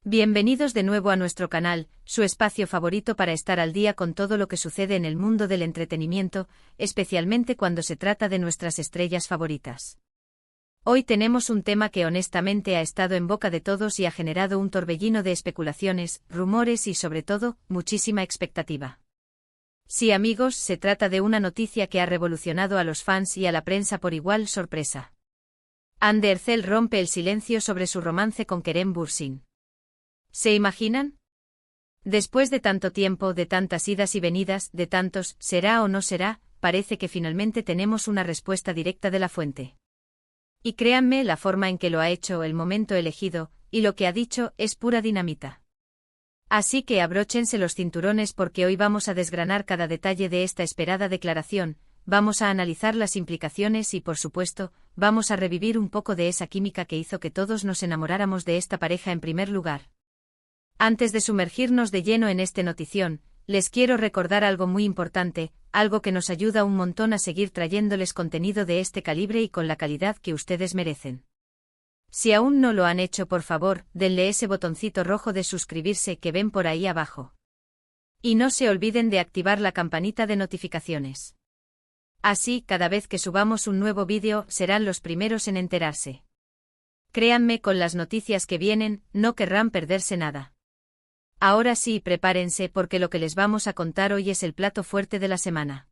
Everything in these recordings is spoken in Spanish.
Bienvenidos de nuevo a nuestro canal, su espacio favorito para estar al día con todo lo que sucede en el mundo del entretenimiento, especialmente cuando se trata de nuestras estrellas favoritas. Hoy tenemos un tema que honestamente ha estado en boca de todos y ha generado un torbellino de especulaciones, rumores y sobre todo, muchísima expectativa. Sí, amigos, se trata de una noticia que ha revolucionado a los fans y a la prensa por igual sorpresa. Amber Ercel rompe el silencio sobre su romance con Kerem Bürsin. ¿Se imaginan? Después de tanto tiempo, de tantas idas y venidas, de tantos ¿será o no será?, parece que finalmente tenemos una respuesta directa de la fuente. Y créanme, la forma en que lo ha hecho, el momento elegido, y lo que ha dicho, es pura dinamita. Así que abróchense los cinturones porque hoy vamos a desgranar cada detalle de esta esperada declaración, vamos a analizar las implicaciones y, por supuesto, vamos a revivir un poco de esa química que hizo que todos nos enamoráramos de esta pareja en primer lugar. Antes de sumergirnos de lleno en este notición, les quiero recordar algo muy importante, algo que nos ayuda un montón a seguir trayéndoles contenido de este calibre y con la calidad que ustedes merecen. Si aún no lo han hecho, por favor, denle ese botoncito rojo de suscribirse que ven por ahí abajo. Y no se olviden de activar la campanita de notificaciones. Así, cada vez que subamos un nuevo vídeo, serán los primeros en enterarse. Créanme, con las noticias que vienen, no querrán perderse nada. Ahora sí, prepárense porque lo que les vamos a contar hoy es el plato fuerte de la semana.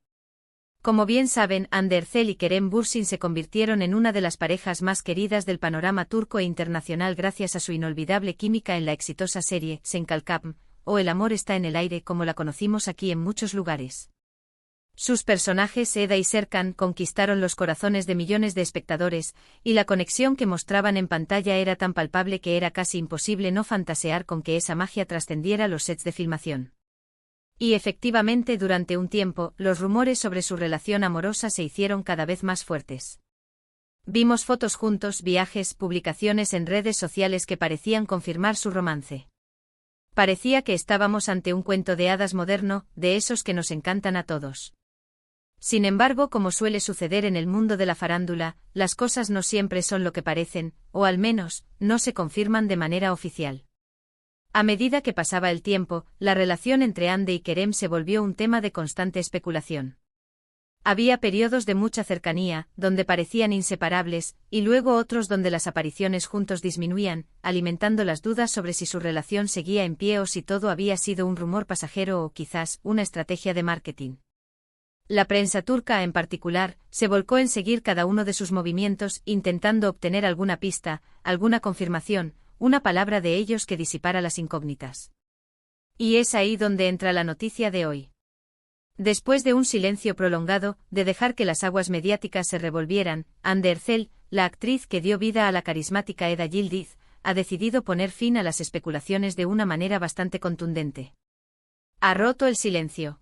Como bien saben, Amber Ercel y Kerem Bürsin se convirtieron en una de las parejas más queridas del panorama turco e internacional gracias a su inolvidable química en la exitosa serie Sen Kalkam, o El amor está en el aire como la conocimos aquí en muchos lugares. Sus personajes Eda y Serkan conquistaron los corazones de millones de espectadores, y la conexión que mostraban en pantalla era tan palpable que era casi imposible no fantasear con que esa magia trascendiera los sets de filmación. Y efectivamente, durante un tiempo, los rumores sobre su relación amorosa se hicieron cada vez más fuertes. Vimos fotos juntos, viajes, publicaciones en redes sociales que parecían confirmar su romance. Parecía que estábamos ante un cuento de hadas moderno, de esos que nos encantan a todos. Sin embargo, como suele suceder en el mundo de la farándula, las cosas no siempre son lo que parecen, o al menos, no se confirman de manera oficial. A medida que pasaba el tiempo, la relación entre Hande y Kerem se volvió un tema de constante especulación. Había periodos de mucha cercanía, donde parecían inseparables, y luego otros donde las apariciones juntos disminuían, alimentando las dudas sobre si su relación seguía en pie o si todo había sido un rumor pasajero o quizás una estrategia de marketing. La prensa turca, en particular, se volcó en seguir cada uno de sus movimientos, intentando obtener alguna pista, alguna confirmación, una palabra de ellos que disipara las incógnitas. Y es ahí donde entra la noticia de hoy. Después de un silencio prolongado, de dejar que las aguas mediáticas se revolvieran, Amber Ercel, la actriz que dio vida a la carismática Eda Yildiz, ha decidido poner fin a las especulaciones de una manera bastante contundente. Ha roto el silencio.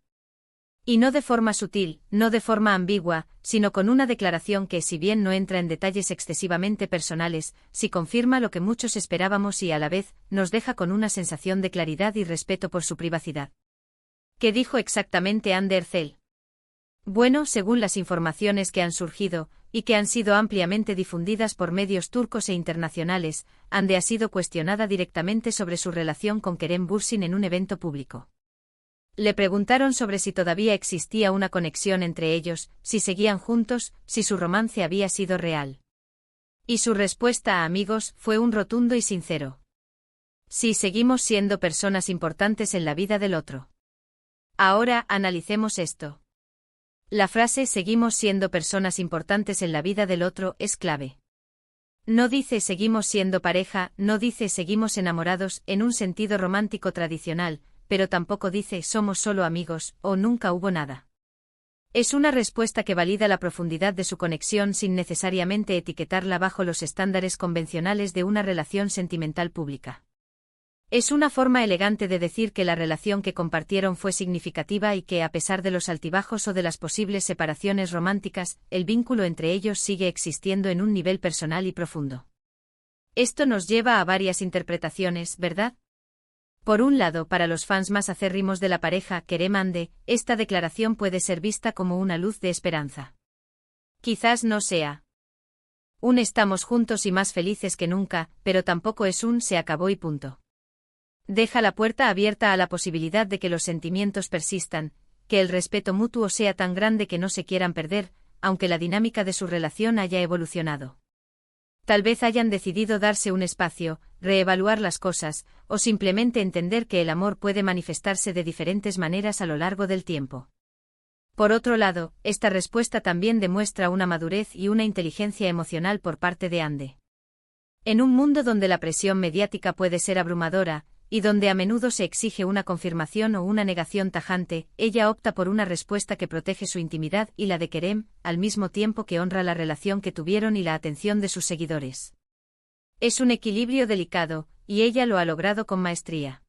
Y no de forma sutil, no de forma ambigua, sino con una declaración que, si bien no entra en detalles excesivamente personales, sí confirma lo que muchos esperábamos y a la vez, nos deja con una sensación de claridad y respeto por su privacidad. ¿Qué dijo exactamente Amber Ercel? Bueno, según las informaciones que han surgido, y que han sido ampliamente difundidas por medios turcos e internacionales, Hande ha sido cuestionada directamente sobre su relación con Kerem Bürsin en un evento público. Le preguntaron sobre si todavía existía una conexión entre ellos, si seguían juntos, si su romance había sido real. Y su respuesta, amigos, fue un rotundo y sincero. Sí, seguimos siendo personas importantes en la vida del otro. Ahora, analicemos esto. La frase "seguimos siendo personas importantes en la vida del otro" es clave. No dice "seguimos siendo pareja", no dice "seguimos enamorados" en un sentido romántico tradicional, pero tampoco dice "somos solo amigos" o "nunca hubo nada". Es una respuesta que valida la profundidad de su conexión sin necesariamente etiquetarla bajo los estándares convencionales de una relación sentimental pública. Es una forma elegante de decir que la relación que compartieron fue significativa y que, a pesar de los altibajos o de las posibles separaciones románticas, el vínculo entre ellos sigue existiendo en un nivel personal y profundo. Esto nos lleva a varias interpretaciones, ¿verdad? Por un lado, para los fans más acérrimos de la pareja Kerem-Hande, esta declaración puede ser vista como una luz de esperanza. Quizás no sea un "estamos juntos y más felices que nunca", pero tampoco es un "se acabó y punto". Deja la puerta abierta a la posibilidad de que los sentimientos persistan, que el respeto mutuo sea tan grande que no se quieran perder, aunque la dinámica de su relación haya evolucionado. Tal vez hayan decidido darse un espacio, reevaluar las cosas, o simplemente entender que el amor puede manifestarse de diferentes maneras a lo largo del tiempo. Por otro lado, esta respuesta también demuestra una madurez y una inteligencia emocional por parte de Ande. En un mundo donde la presión mediática puede ser abrumadora, y donde a menudo se exige una confirmación o una negación tajante, ella opta por una respuesta que protege su intimidad y la de Kerem, al mismo tiempo que honra la relación que tuvieron y la atención de sus seguidores. Es un equilibrio delicado, y ella lo ha logrado con maestría.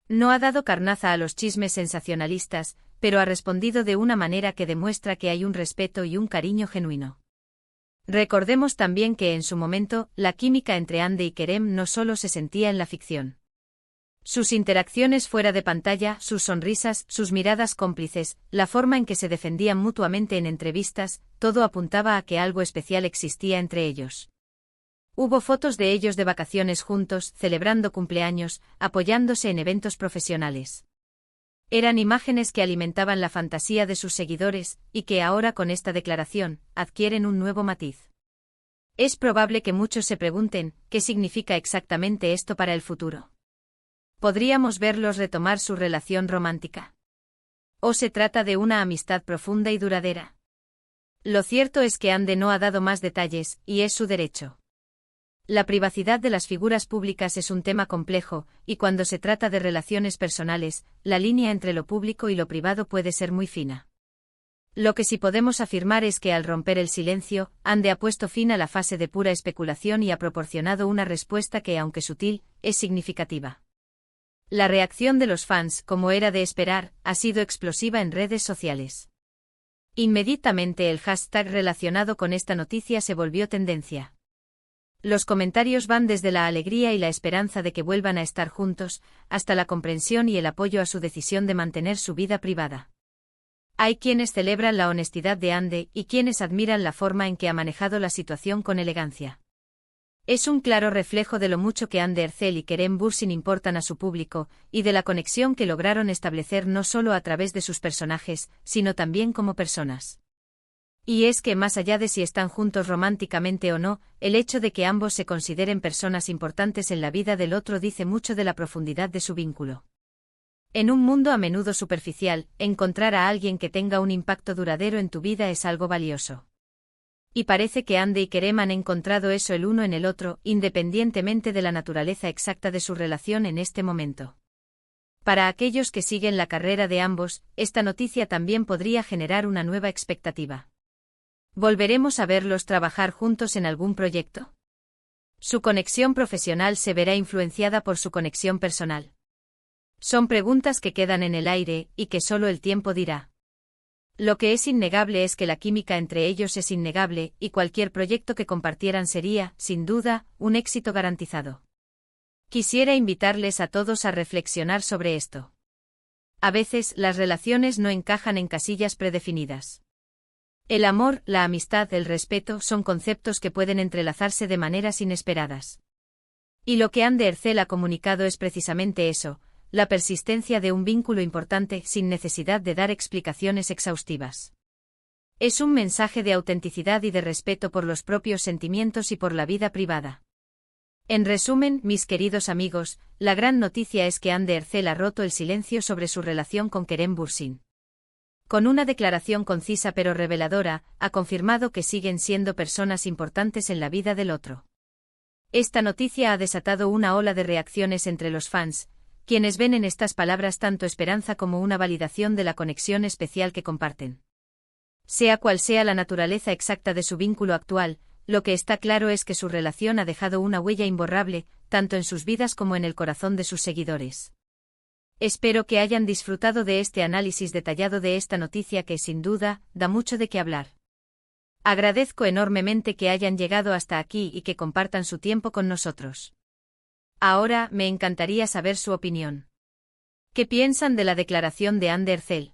No ha dado carnaza a los chismes sensacionalistas, pero ha respondido de una manera que demuestra que hay un respeto y un cariño genuino. Recordemos también que en su momento, la química entre Ande y Kerem no solo se sentía en la ficción. Sus interacciones fuera de pantalla, sus sonrisas, sus miradas cómplices, la forma en que se defendían mutuamente en entrevistas, todo apuntaba a que algo especial existía entre ellos. Hubo fotos de ellos de vacaciones juntos, celebrando cumpleaños, apoyándose en eventos profesionales. Eran imágenes que alimentaban la fantasía de sus seguidores, y que ahora con esta declaración, adquieren un nuevo matiz. Es probable que muchos se pregunten, ¿qué significa exactamente esto para el futuro? ¿Podríamos verlos retomar su relación romántica? ¿O se trata de una amistad profunda y duradera? Lo cierto es que Ande no ha dado más detalles, y es su derecho. La privacidad de las figuras públicas es un tema complejo, y cuando se trata de relaciones personales, la línea entre lo público y lo privado puede ser muy fina. Lo que sí podemos afirmar es que al romper el silencio, Ande ha puesto fin a la fase de pura especulación y ha proporcionado una respuesta que, aunque sutil, es significativa. La reacción de los fans, como era de esperar, ha sido explosiva en redes sociales. Inmediatamente el hashtag relacionado con esta noticia se volvió tendencia. Los comentarios van desde la alegría y la esperanza de que vuelvan a estar juntos, hasta la comprensión y el apoyo a su decisión de mantener su vida privada. Hay quienes celebran la honestidad de Ande y quienes admiran la forma en que ha manejado la situación con elegancia. Es un claro reflejo de lo mucho que Ande Erçel y Kerem Bürsin importan a su público, y de la conexión que lograron establecer no solo a través de sus personajes, sino también como personas. Y es que más allá de si están juntos románticamente o no, el hecho de que ambos se consideren personas importantes en la vida del otro dice mucho de la profundidad de su vínculo. En un mundo a menudo superficial, encontrar a alguien que tenga un impacto duradero en tu vida es algo valioso. Y parece que Ande y Kerem han encontrado eso el uno en el otro, independientemente de la naturaleza exacta de su relación en este momento. Para aquellos que siguen la carrera de ambos, esta noticia también podría generar una nueva expectativa. ¿Volveremos a verlos trabajar juntos en algún proyecto? ¿Su conexión profesional se verá influenciada por su conexión personal? Son preguntas que quedan en el aire, y que solo el tiempo dirá. Lo que es innegable es que la química entre ellos es innegable, y cualquier proyecto que compartieran sería, sin duda, un éxito garantizado. Quisiera invitarles a todos a reflexionar sobre esto. A veces, las relaciones no encajan en casillas predefinidas. El amor, la amistad, el respeto son conceptos que pueden entrelazarse de maneras inesperadas. Y lo que Ande Erçel ha comunicado es precisamente eso, la persistencia de un vínculo importante sin necesidad de dar explicaciones exhaustivas. Es un mensaje de autenticidad y de respeto por los propios sentimientos y por la vida privada. En resumen, mis queridos amigos, la gran noticia es que Ande Erçel ha roto el silencio sobre su relación con Kerem Bürsin. Con una declaración concisa pero reveladora, ha confirmado que siguen siendo personas importantes en la vida del otro. Esta noticia ha desatado una ola de reacciones entre los fans, quienes ven en estas palabras tanto esperanza como una validación de la conexión especial que comparten. Sea cual sea la naturaleza exacta de su vínculo actual, lo que está claro es que su relación ha dejado una huella imborrable, tanto en sus vidas como en el corazón de sus seguidores. Espero que hayan disfrutado de este análisis detallado de esta noticia que, sin duda, da mucho de qué hablar. Agradezco enormemente que hayan llegado hasta aquí y que compartan su tiempo con nosotros. Ahora, me encantaría saber su opinión. ¿Qué piensan de la declaración de Ande Erçel?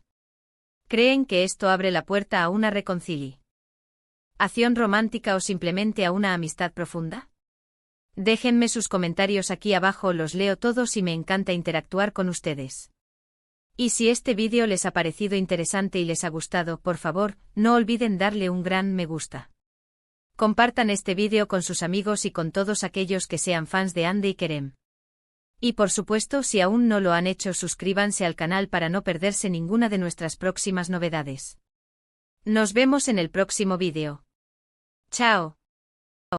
¿Creen que esto abre la puerta a una reconciliación romántica o simplemente a una amistad profunda? Déjenme sus comentarios aquí abajo, los leo todos y me encanta interactuar con ustedes. Y si este vídeo les ha parecido interesante y les ha gustado, por favor, no olviden darle un gran me gusta. Compartan este vídeo con sus amigos y con todos aquellos que sean fans de Ande y Kerem. Y por supuesto, si aún no lo han hecho, suscríbanse al canal para no perderse ninguna de nuestras próximas novedades. Nos vemos en el próximo vídeo. Chao.